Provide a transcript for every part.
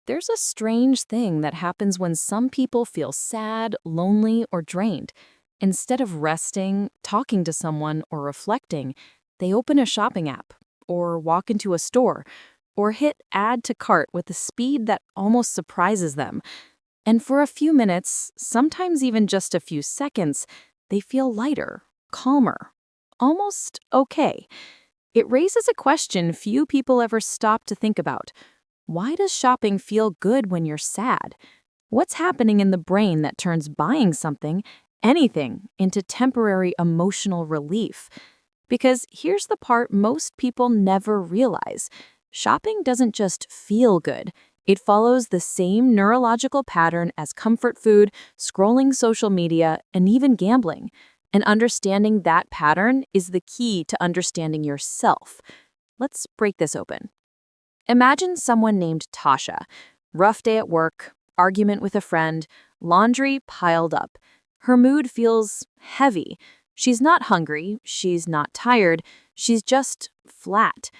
There's a strange thing that happens when some people feel sad, lonely, or drained. Instead of resting, talking to someone, or reflecting, they open a shopping app, or walk into a store, or hit add to cart with a speed that almost surprises them. And for a few minutes, sometimes even just a few seconds, they feel lighter, calmer, almost okay. It raises a question few people ever stop to think about. Why does shopping feel good when you're sad? What's happening in the brain that turns buying something, anything, into temporary emotional relief? Because here's the part most people never realize. Shopping doesn't just feel good. It follows the same neurological pattern as comfort food, scrolling social media, and even gambling. And understanding that pattern is the key to understanding yourself. Let's break this open. Imagine someone named Tasha. Rough day at work, argument with a friend, laundry piled up. Her mood feels heavy. She's not hungry, she's not tired, she's just flat.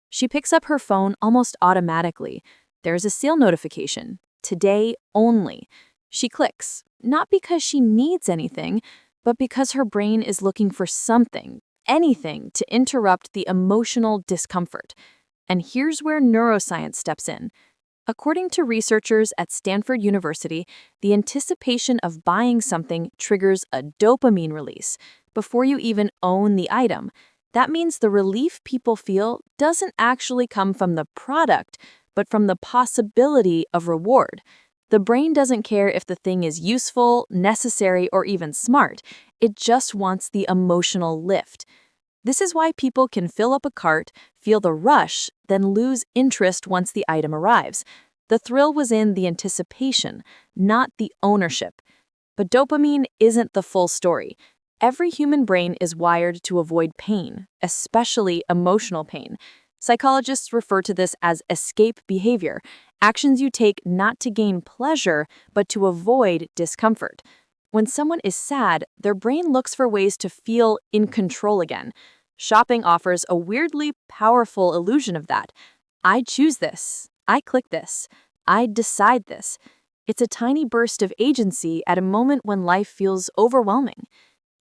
She picks up her phone almost automatically. There's a sale notification, today only. She clicks, not because she needs anything, but because her brain is looking for something, anything to interrupt the emotional discomfort. And here's where neuroscience steps in. According to researchers at Stanford University, the anticipation of buying something triggers a dopamine release before you even own the item. That means the relief people feel doesn't actually come from the product, but from the possibility of reward. The brain doesn't care if the thing is useful, necessary, or even smart. It just wants the emotional lift. This is why people can fill up a cart, feel the rush, then lose interest once the item arrives. The thrill was in the anticipation, not the ownership. But dopamine isn't the full story. Every human brain is wired to avoid pain, especially emotional pain. Psychologists refer to this as escape behavior, actions you take not to gain pleasure, but to avoid discomfort. When someone is sad, their brain looks for ways to feel in control again. Shopping offers a weirdly powerful illusion of that. I choose this. I click this. I decide this. It's a tiny burst of agency at a moment when life feels overwhelming.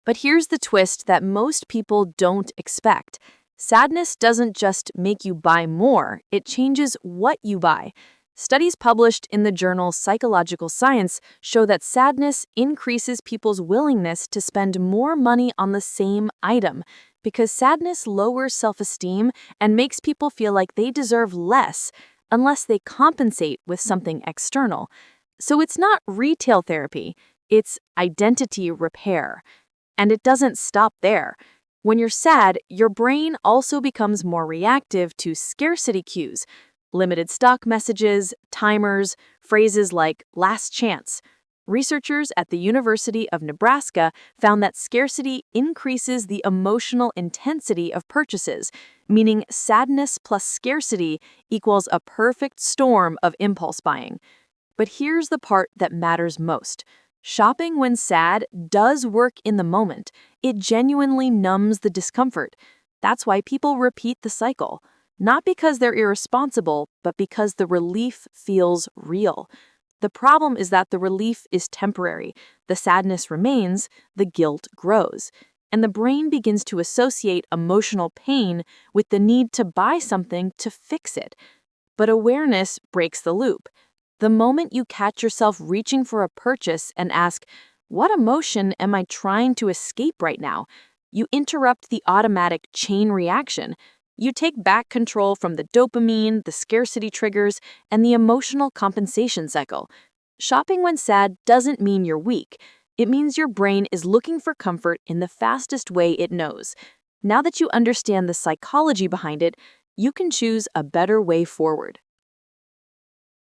But here's the twist that most people don't expect. Sadness doesn't just make you buy more, it changes what you buy. Studies published in the journal Psychological Science show that sadness increases people's willingness to spend more money on the same item, because sadness lowers self-esteem and makes people feel like they deserve less unless they compensate with something external. So it's not retail therapy, it's identity repair. And it doesn't stop there. When you're sad, your brain also becomes more reactive to scarcity cues, limited stock messages, timers, phrases like last chance. Researchers at the University of Nebraska found that scarcity increases the emotional intensity of purchases, meaning sadness plus scarcity equals a perfect storm of impulse buying. But here's the part that matters most. Shopping when sad does work in the moment. It genuinely numbs the discomfort. That's why people repeat the cycle. Not because they're irresponsible, but because the relief feels real. The problem is that the relief is temporary. The sadness remains, the guilt grows. And the brain begins to associate emotional pain with the need to buy something to fix it. But awareness breaks the loop. The moment you catch yourself reaching for a purchase and ask, what emotion am I trying to escape right now? You interrupt the automatic chain reaction. You take back control from the dopamine, the scarcity triggers, and the emotional compensation cycle. Shopping when sad doesn't mean you're weak. It means your brain is looking for comfort in the fastest way it knows. Now that you understand the psychology behind it, you can choose a better way forward.